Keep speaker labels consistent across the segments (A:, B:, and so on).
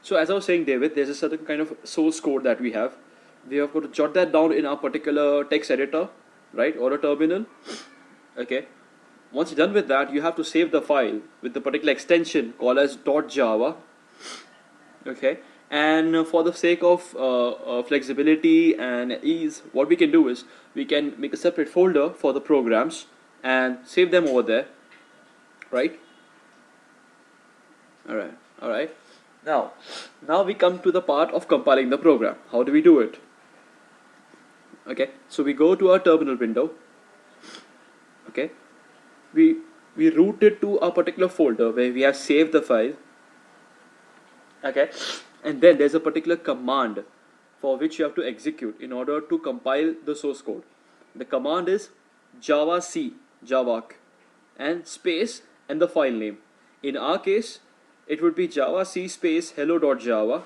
A: So as I was saying, David, there's a certain kind of source code that we have. We have got to jot that down in our particular text editor, right, or a terminal. Okay. Once you're done with that, you have to save the file with the particular extension called as .java. Okay. And for the sake of flexibility and ease, what we can do is we can make a separate folder for the programs and save them over there, right? All right. Now we come to the part of compiling the program. How do we do it? Okay, so we go to our terminal window. Okay, we route it to a particular folder where we have saved the file. Okay, and then there's a particular command for which you have to execute in order to compile the source code. The command is javac and space and the file name. In our case, it would be javac space hello.java.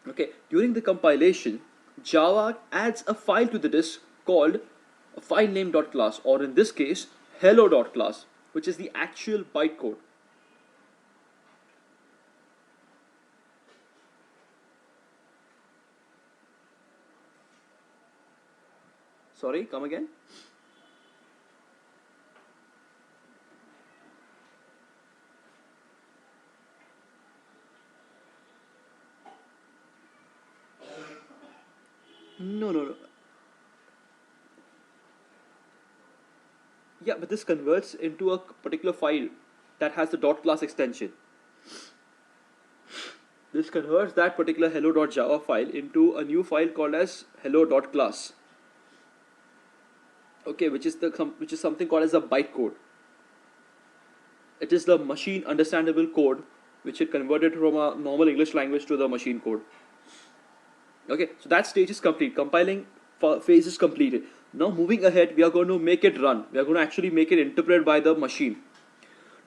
A: Okay, during the compilation, Java adds a file to the disk called filename.class, or in this case, hello.class, which is the actual bytecode. Sorry, come again? No. Yeah, but this converts into a particular file that has the .class extension. This converts that particular hello.java file into a new file called as hello.class. Okay, which is something called as a bytecode. It is the machine understandable code which it converted from a normal English language to the machine code. Okay, so that stage is complete. Compiling phase is completed. Now moving ahead, we are going to make it run. We are going to actually make it interpreted by the machine.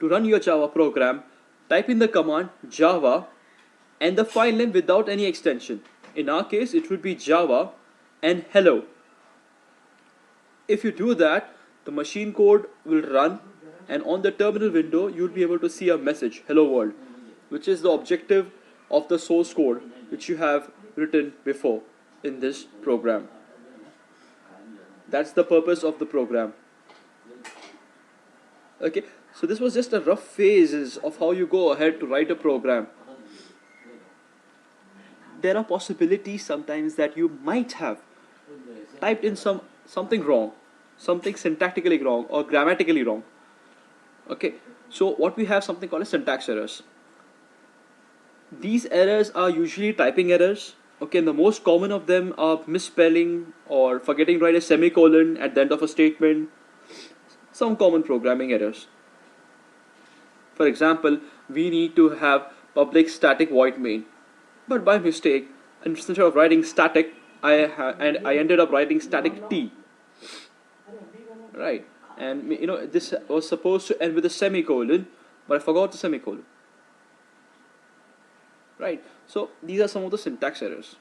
A: To run your Java program, type in the command java and the file name without any extension. In our case, it would be java and hello. If you do that, the machine code will run, and on the terminal window, you'll be able to see a message, hello world, which is the objective of the source code which you have written before in this program. That's the purpose of the program. Okay, so this was just a rough phases of how you go ahead to write a program. There are possibilities sometimes that you might have typed in something wrong, something syntactically wrong or grammatically wrong. Okay, so what we have something called as syntax errors. These errors are usually typing errors. Okay, and the most common of them are misspelling or forgetting to write a semicolon at the end of a statement. Some common programming errors. For example, we need to have public static void main, but by mistake, instead of writing static, I ended up writing static t. Right, and this was supposed to end with a semicolon, but I forgot the semicolon. Right, so these are some of the syntax errors.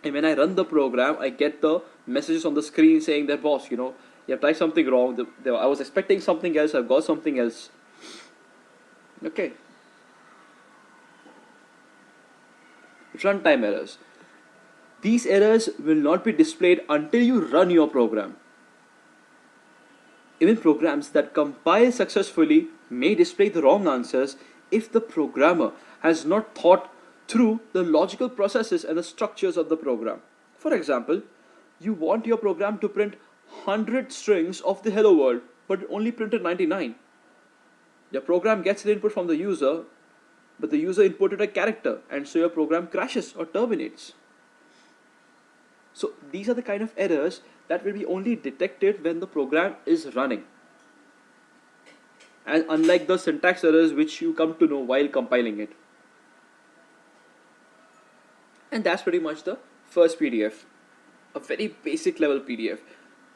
A: And when I run the program, I get the messages on the screen saying that, boss, you have typed something wrong. I was expecting something else. I've got something else. Okay. Runtime errors. These errors will not be displayed until you run your program. Even programs that compile successfully may display the wrong answers if the programmer has not thought through the logical processes and the structures of the program. For example, you want your program to print 100 strings of the hello world, but it only printed 99. Your program gets the input from the user, but the user inputted a character, and so your program crashes or terminates. So these are the kind of errors that will be only detected when the program is running. And unlike the syntax errors which you come to know while compiling it. And that's pretty much the first PDF. A very basic level PDF.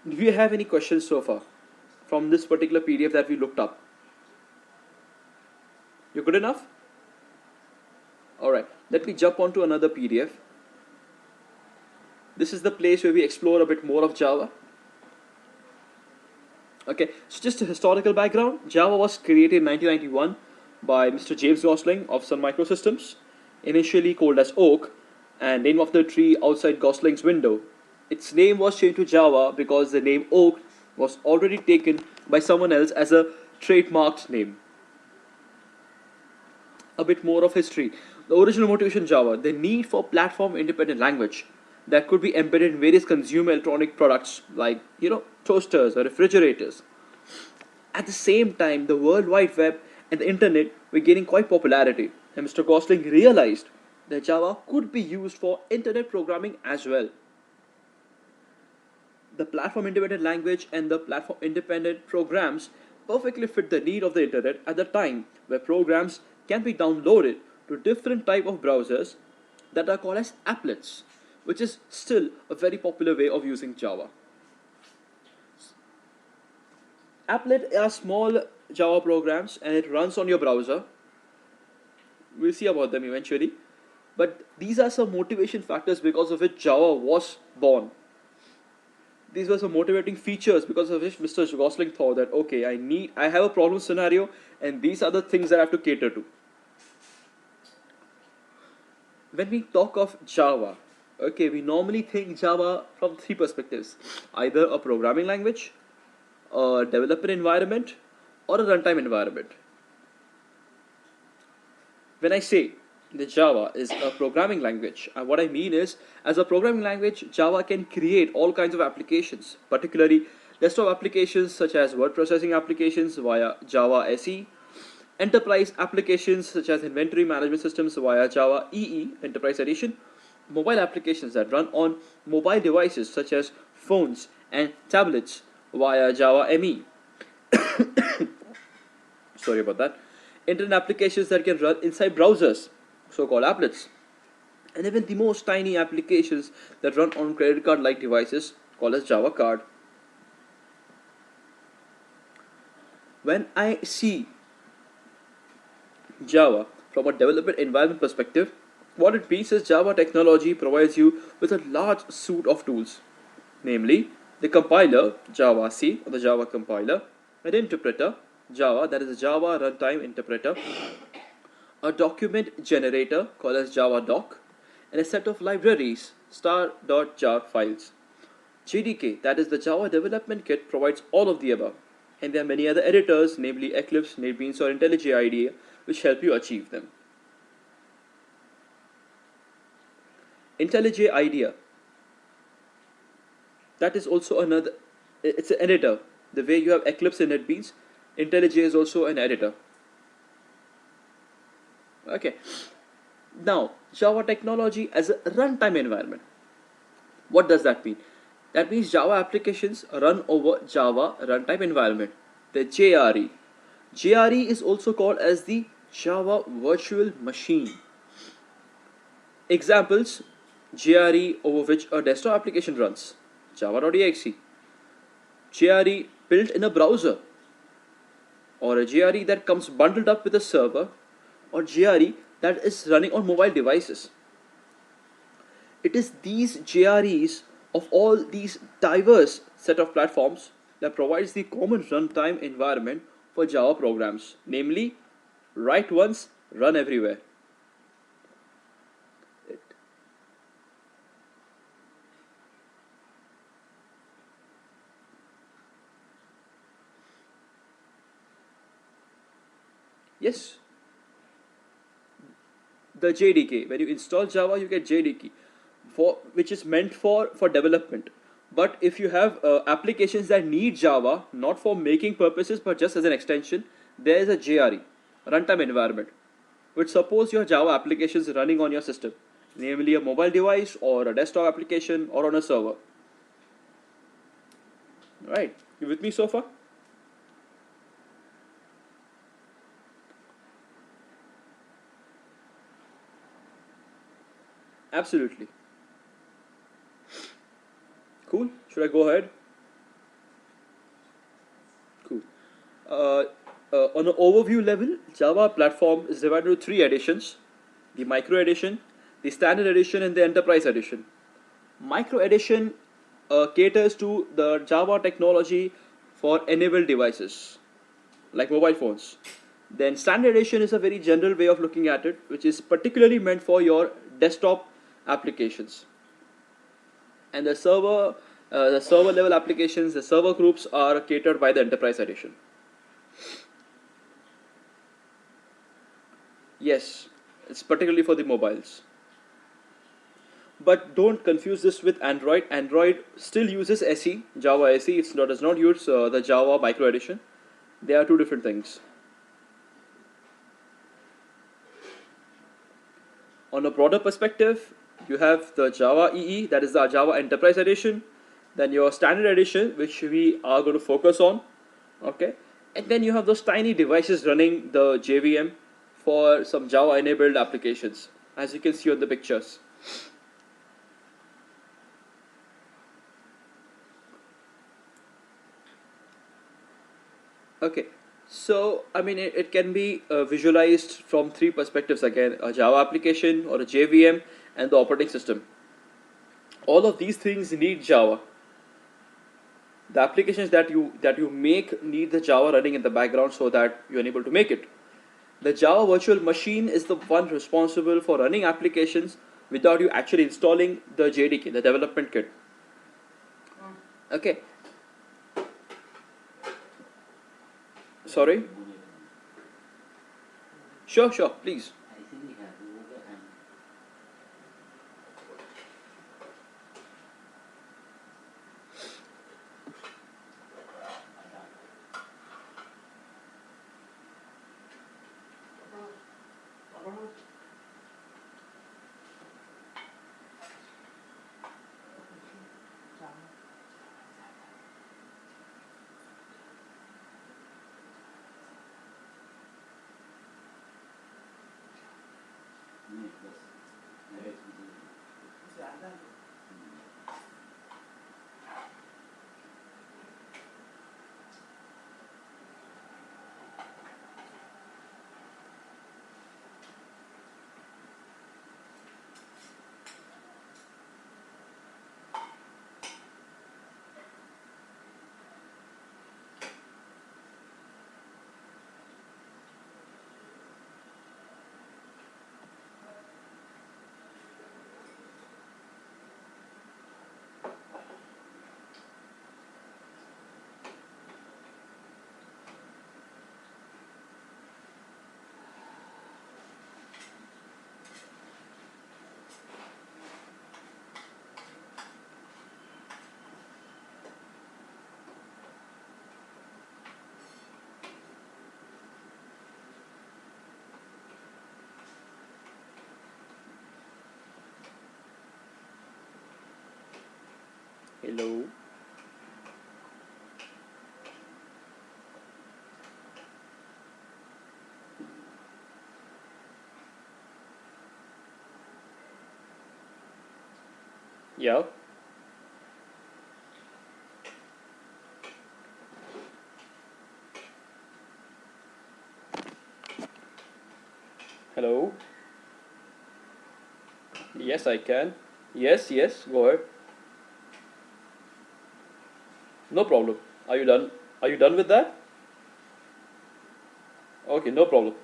A: Do you have any questions so far from this particular PDF that we looked up? You good enough? Alright, let me jump onto another PDF. This is the place where we explore a bit more of Java. Okay, so just a historical background. Java was created in 1991 by Mr. James Gosling of Sun Microsystems, initially called as Oak, and name of the tree outside Gosling's window. Its name was changed to Java because the name Oak was already taken by someone else as a trademarked name. A bit more of history. The original motivation Java, the need for platform independent language that could be embedded in various consumer electronic products like, toasters or refrigerators. At the same time, the World Wide Web and the internet were gaining quite popularity, and Mr. Gosling realized that Java could be used for internet programming as well. The platform independent language and the platform independent programs perfectly fit the need of the internet at the time, where programs can be downloaded to different type of browsers that are called as applets, which is still a very popular way of using Java. Applet are small Java programs and it runs on your browser. We'll see about them eventually. But these are some motivation factors because of which Java was born. These were some motivating features because of which Mr. Gosling thought that okay, I have a problem scenario and these are the things that I have to cater to. When we talk of Java, okay, we normally think Java from three perspectives: either a programming language, a developer environment, or a runtime environment. When I say that Java is a programming language, what I mean is, as a programming language, Java can create all kinds of applications, particularly desktop applications such as word processing applications via Java SE, enterprise applications such as inventory management systems via Java EE Enterprise Edition, mobile applications that run on mobile devices such as phones and tablets via Java ME. Sorry about that. Internet applications that can run inside browsers, so-called applets, and even the most tiny applications that run on credit card-like devices, called as Java Card. When I see Java from a development environment perspective, what it means is Java technology provides you with a large suite of tools, namely the compiler, Java C, or the Java compiler, an interpreter, Java, that is a Java runtime interpreter, a document generator called as Java Doc, and a set of libraries, star.jar files. JDK, that is the Java Development Kit, provides all of the above. And there are many other editors, namely Eclipse, NetBeans, or IntelliJ IDEA, which help you achieve them. IntelliJ IDEA, that is also another, it's an editor. The way you have Eclipse and NetBeans, IntelliJ is also an editor. Okay. Now, Java technology as a runtime environment. What does that mean? That means Java applications run over Java runtime environment, the JRE. JRE is also called as the Java Virtual Machine. Examples: JRE over which a desktop application runs, java.exe. JRE built in a browser, or a JRE that comes bundled up with a server, or JRE that is running on mobile devices. It is these JREs of all these diverse set of platforms that provides the common runtime environment for Java programs, namely write once, run everywhere. Yes, the JDK. When you install Java, you get JDK, which is meant for development. But if you have applications that need Java, not for making purposes but just as an extension, there is a JRE, runtime environment, which suppose your Java applications running on your system, namely a mobile device or a desktop application or on a server. Right? You with me so far? Absolutely. Cool. Should I go ahead? Cool. On an overview level, Java platform is divided into three editions: the Micro Edition, the Standard Edition, and the Enterprise Edition. Micro Edition caters to the Java technology for enabled devices like mobile phones. Then standard edition is a very general way of looking at it, which is particularly meant for your desktop applications. And the server level applications, the server groups are catered by the enterprise edition. Yes, it's particularly for the mobiles. But don't confuse this with Android. Android still uses SE, Java SE. Does not use the Java micro edition. They are two different things. On a broader perspective, you have the Java EE, that is the Java Enterprise Edition, then your Standard Edition, which we are going to focus on, okay, and then you have those tiny devices running the JVM for some Java enabled applications, as you can see on the pictures. Okay, so I mean it can be visualized from three perspectives again: a Java application or a JVM and the operating system. All of these things need Java. The applications that you make need the Java running in the background so that you're able to make it. The Java virtual machine is the one responsible for running applications without you actually installing the JDK, the development kit. Okay. Sorry? Sure, please. Hello. Yeah. Hello. Yes, I can. Yes, go ahead. No problem. Are you done? Are you done with that? Okay, no problem.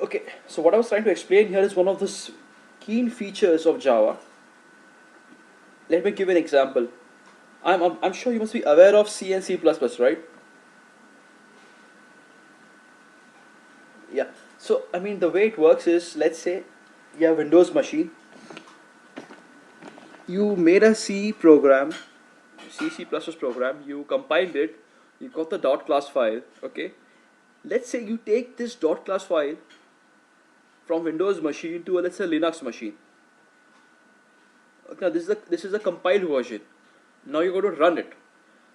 A: Okay, so what I was trying to explain here is one of the keen features of Java. Let me give you an example. I'm sure you must be aware of C and C++, right? Yeah. So, I mean, the way it works is, let's say you have Windows machine. You made a C program, C++ program, you compiled it, you got the .class file, okay? Let's say you take this .class file from Windows machine to a, let's say, Linux machine. Okay, now this is a compiled version. Now you're going to run it.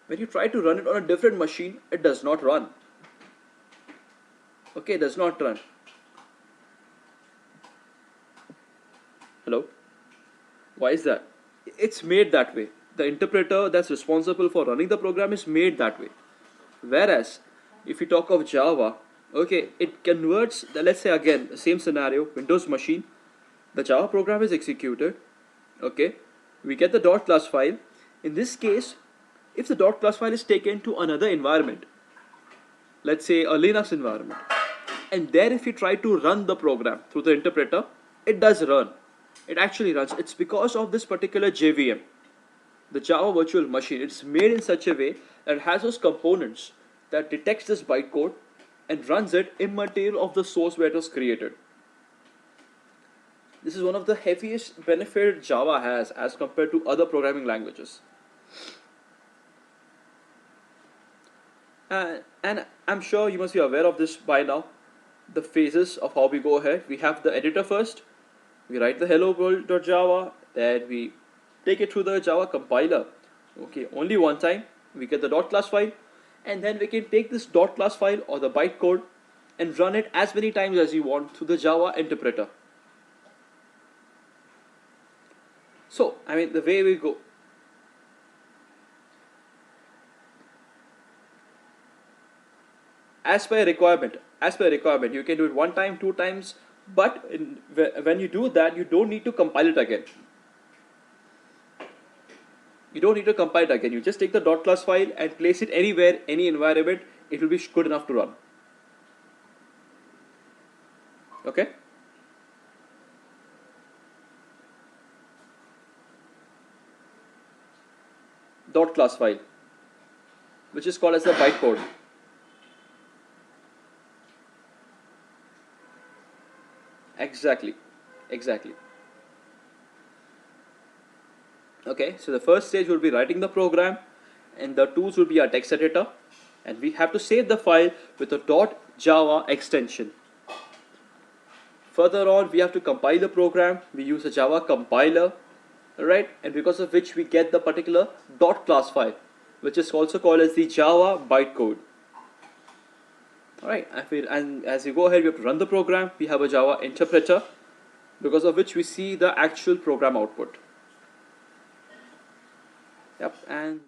A: When you try to run it on a different machine, it does not run. Okay, it does not run. Hello? Why is that? It's made that way. The interpreter that's responsible for running the program is made that way. Whereas, if you talk of Java, okay, it converts, let's say again, the same scenario, Windows machine, the Java program is executed, okay, we get the .class file. In this case, if the .class file is taken to another environment, let's say a Linux environment, and there if you try to run the program through the interpreter, it does run. It actually runs. It's because of this particular JVM, the Java Virtual Machine. It's made in such a way that it has those components that detects this bytecode and runs it immaterial of the source where it was created. This is one of the heaviest benefit Java has as compared to other programming languages. And I'm sure you must be aware of this by now. The phases of how we go ahead. We have the editor first. We write the hello world.java. Then we take it through the Java compiler. Okay, only one time. We get the .class file. And then we can take this .class file or the bytecode and run it as many times as you want through the Java interpreter. So, I mean, the way we go. As per requirement, you can do it one time, two times, but when you do that, you don't need to compile it again. You don't need to compile it again. You just take the .class file and place it anywhere, any environment. It will be good enough to run. Okay. .class file, which is called as the bytecode. Exactly. Okay, so the first stage will be writing the program, and the tools will be our text editor, and we have to save the file with a .java extension. Further on, we have to compile the program. We use a Java compiler, right? And because of which we get the particular .class file, which is also called as the Java bytecode. Alright, and as you go ahead, we have to run the program. We have a Java interpreter, because of which we see the actual program output. Yep, and